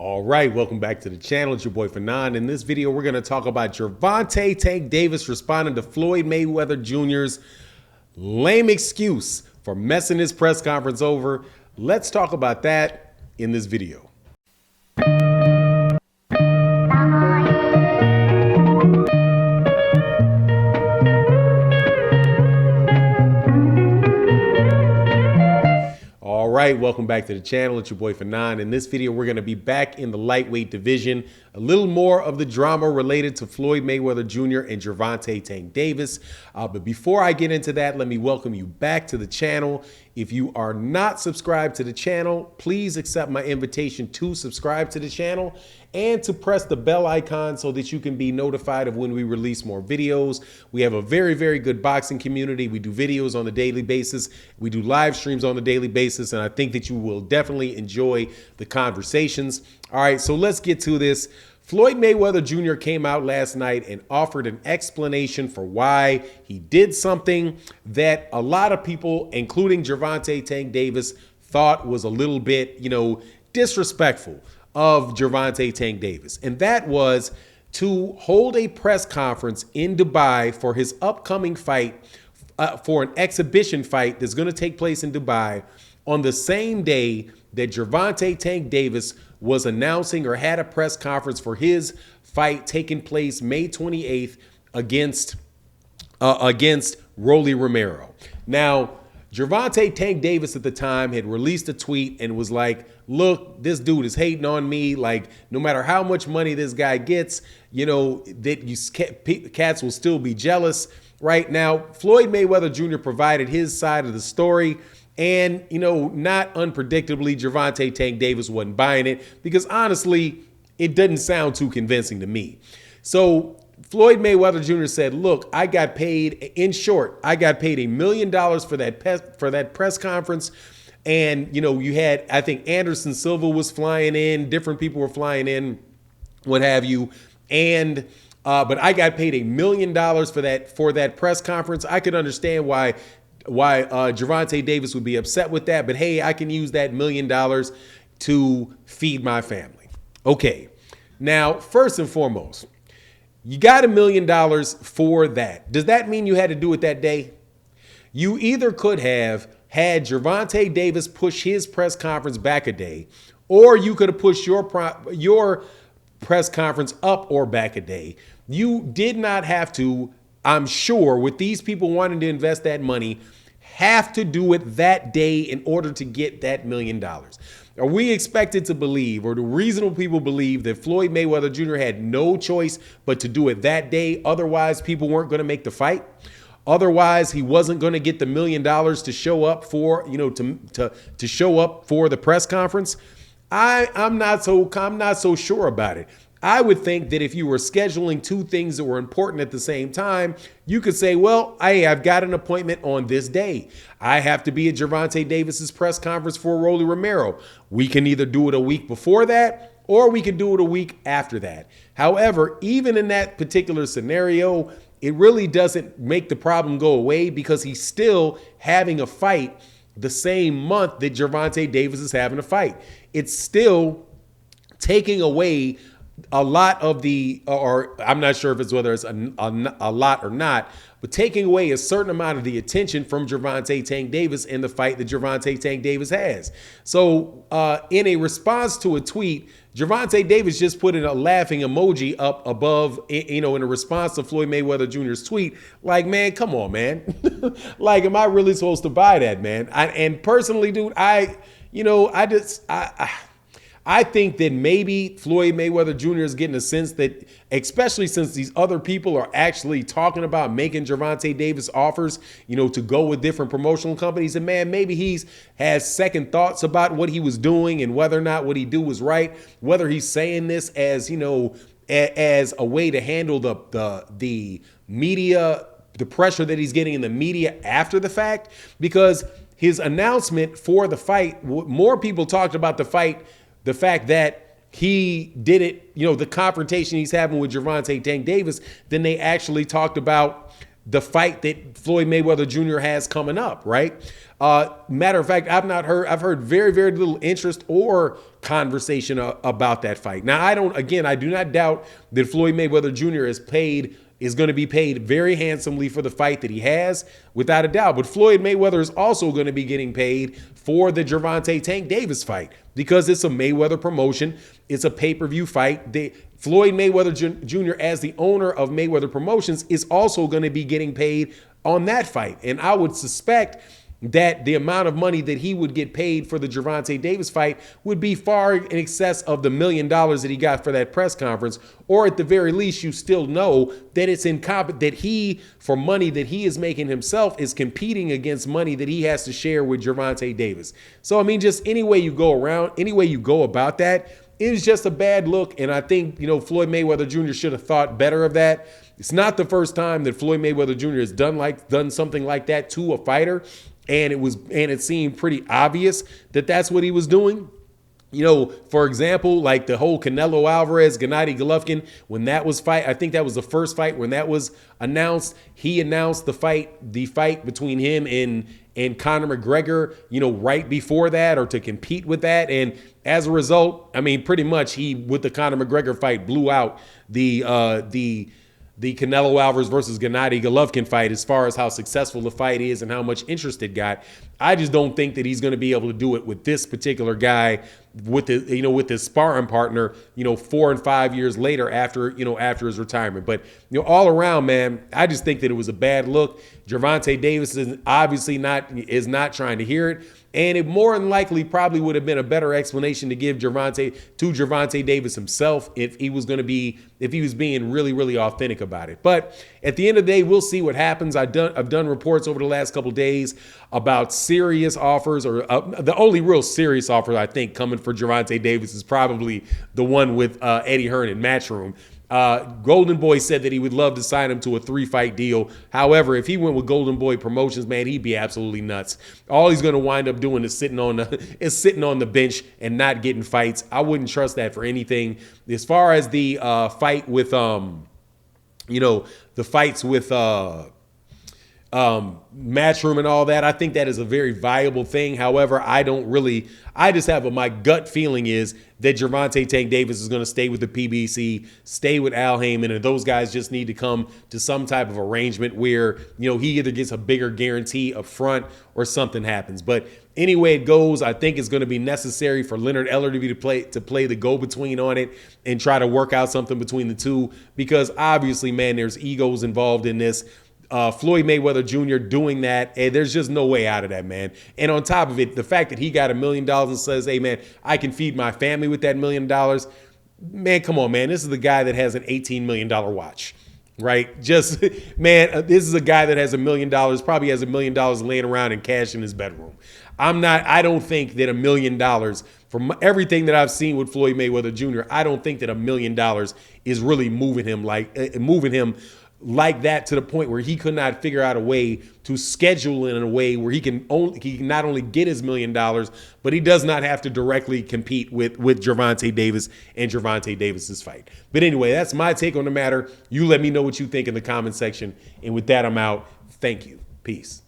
All right, welcome back to the channel. It's your boy Fanon. In this video, we're going to talk about Gervonta Tank Davis responding to Floyd Mayweather Jr.'s lame excuse for messing his press conference over. Let's talk about that in this video. All right, welcome back to the channel. It's your boy Fanon. In this video, we're going to be back in the lightweight division. A little more of the drama related to Floyd Mayweather Jr. and Gervonta Tank Davis. But before I get into that, let me welcome you back to the channel. If you are not subscribed to the channel, please accept my invitation to subscribe to the channel and to press the bell icon so that you can be notified of when we release more videos. We have a very, very good boxing community. We do videos on a daily basis. We do live streams on a daily basis, and I think that you will definitely enjoy the conversations. All right, so let's get to this. Floyd Mayweather Jr. came out last night and offered an explanation for why he did something that a lot of people, including Gervonta Tank Davis, thought was a little bit, disrespectful of Gervonta Tank Davis. And that was to hold a press conference in Dubai for his upcoming fight, for an exhibition fight that's going to take place in Dubai on the same day that Gervonta Tank Davis was announcing or had a press conference for his fight taking place May 28th against Romero. Now, Gervonta Tank Davis at the time had released a tweet and was like, look, this dude is hating on me. Like, no matter how much money this guy gets, cats will still be jealous. Right now, Floyd Mayweather Jr. provided his side of the story. And, not unpredictably, Gervonta Tank Davis wasn't buying it because, honestly, it doesn't sound too convincing to me. So Floyd Mayweather Jr. said, look, I got paid, in short, I got paid $1 million for that press conference. And, you had, I think Anderson Silva was flying in, different people were flying in, what have you. And but I got paid $1 million for that press conference. I could understand why Gervonta Davis would be upset with that, but hey, I can use that $1 million to feed my family. Okay, now, first and foremost, you got $1 million for that. Does that mean you had to do it that day? You either could have had Gervonta Davis push his press conference back a day, or you could have pushed your press conference up or back a day. You did not have to, I'm sure, with these people wanting to invest that money, have to do it that day in order to get that $1 million. Are we expected to believe, or do reasonable people believe, that Floyd Mayweather Jr. had no choice but to do it that day? Otherwise, people weren't going to make the fight. Otherwise, he wasn't going to get the $1 million to show up for, to show up for the press conference. I'm not so sure about it. I would think that if you were scheduling two things that were important at the same time, you could say, well, I've got an appointment on this day. I have to be at Gervonta Davis's press conference for Rolly Romero. We can either do it a week before that, or we can do it a week after that. However, even in that particular scenario, it really doesn't make the problem go away because he's still having a fight the same month that Gervonta Davis is having a fight. It's still taking away a lot of the, or I'm not sure if it's whether it's a lot or not, but taking away a certain amount of the attention from Gervonta Tank Davis in the fight that Gervonta Tank Davis has. So in a response to a tweet, Gervonta Davis just put in a laughing emoji up above, in a response to Floyd Mayweather Jr.'s tweet. Like, man, come on, man. Like, am I really supposed to buy that, man? And personally, dude, I think that maybe Floyd Mayweather Jr. is getting a sense that, especially since these other people are actually talking about making Gervonta Davis offers, to go with different promotional companies. And man, maybe he's has second thoughts about what he was doing and whether or not what he do was right, whether he's saying this as, as a way to handle the media, the pressure that he's getting in the media after the fact, because his announcement for the fight, more people talked about the fight, the fact that he did it, the confrontation he's having with Gervonta Tank Davis, than they actually talked about the fight that Floyd Mayweather Jr. has coming up, right? Matter of fact, I've heard very, very little interest or conversation about that fight. Now, I do not doubt that Floyd Mayweather Jr. is going to be paid very handsomely for the fight that he has, without a doubt. But Floyd Mayweather is also going to be getting paid for the Gervonta Tank Davis fight because it's a Mayweather promotion. It's a pay-per-view fight. Floyd Mayweather Jr., as the owner of Mayweather Promotions, is also going to be getting paid on that fight. And I would suspect that the amount of money that he would get paid for the Gervonta Davis fight would be far in excess of the $1 million that he got for that press conference. Or at the very least, you still know that it's that he, for money that he is making himself, is competing against money that he has to share with Gervonta Davis. So, I mean, just any way you go about that, it was just a bad look. And I think, Floyd Mayweather Jr. should have thought better of that. It's not the first time that Floyd Mayweather Jr. has done something like that to a fighter. And it seemed pretty obvious that that's what he was doing. For example, like the whole Canelo Alvarez, Gennady Golovkin, when that was I think that was the first fight when that was announced. He announced the fight between him and Conor McGregor, right before that, or to compete with that. And as a result, I mean, pretty much he, with the Conor McGregor fight, blew out the Canelo Alvarez versus Gennady Golovkin fight as far as how successful the fight is and how much interest it got. I just don't think that he's going to be able to do it with this particular guy, with his sparring partner, 4 and 5 years later after his retirement. But, all around, man, I just think that it was a bad look. Gervonta Davis is obviously not trying to hear it. And it more than likely probably would have been a better explanation to give Gervonta Davis himself if he was being really, really authentic about it. But at the end of the day, we'll see what happens. I've done reports over the last couple of days about serious offers, or the only real serious offer I think coming for Gervonta Davis is probably the one with Eddie Hearn in Matchroom. Golden Boy said that he would love to sign him to a 3-fight deal. However, if he went with Golden Boy Promotions, man, he'd be absolutely nuts. All he's going to wind up doing is sitting on the bench and not getting fights. I wouldn't trust that for anything. As far as the fight with the fights with Matchroom and all that, I think that is a very viable thing. However, my gut feeling is that Gervonta Tank Davis is going to stay with the PBC, stay with Al Heyman, and those guys just need to come to some type of arrangement where, he either gets a bigger guarantee up front or something happens. But anyway it goes, I think it's going to be necessary for Leonard Ellerby to play the go-between on it and try to work out something between the two, because obviously, man, there's egos involved in this. Floyd Mayweather Jr. doing that, and there's just no way out of that, man. And on top of it, the fact that he got $1 million and says, hey, man, I can feed my family with that $1 million. Man, come on, man. This is the guy that has an $18 million watch, right? This is a guy that has $1 million, probably has $1 million laying around in cash in his bedroom. I don't think that $1 million, from everything that I've seen with Floyd Mayweather Jr., I don't think that $1 million is really moving him like that to the point where he could not figure out a way to schedule it in a way where he can not only get his $1 million, but he does not have to directly compete with Gervonta Davis and Gervonta Davis's fight. But anyway, that's my take on the matter. You let me know what you think in the comment section. And with that, I'm out. Thank you. Peace.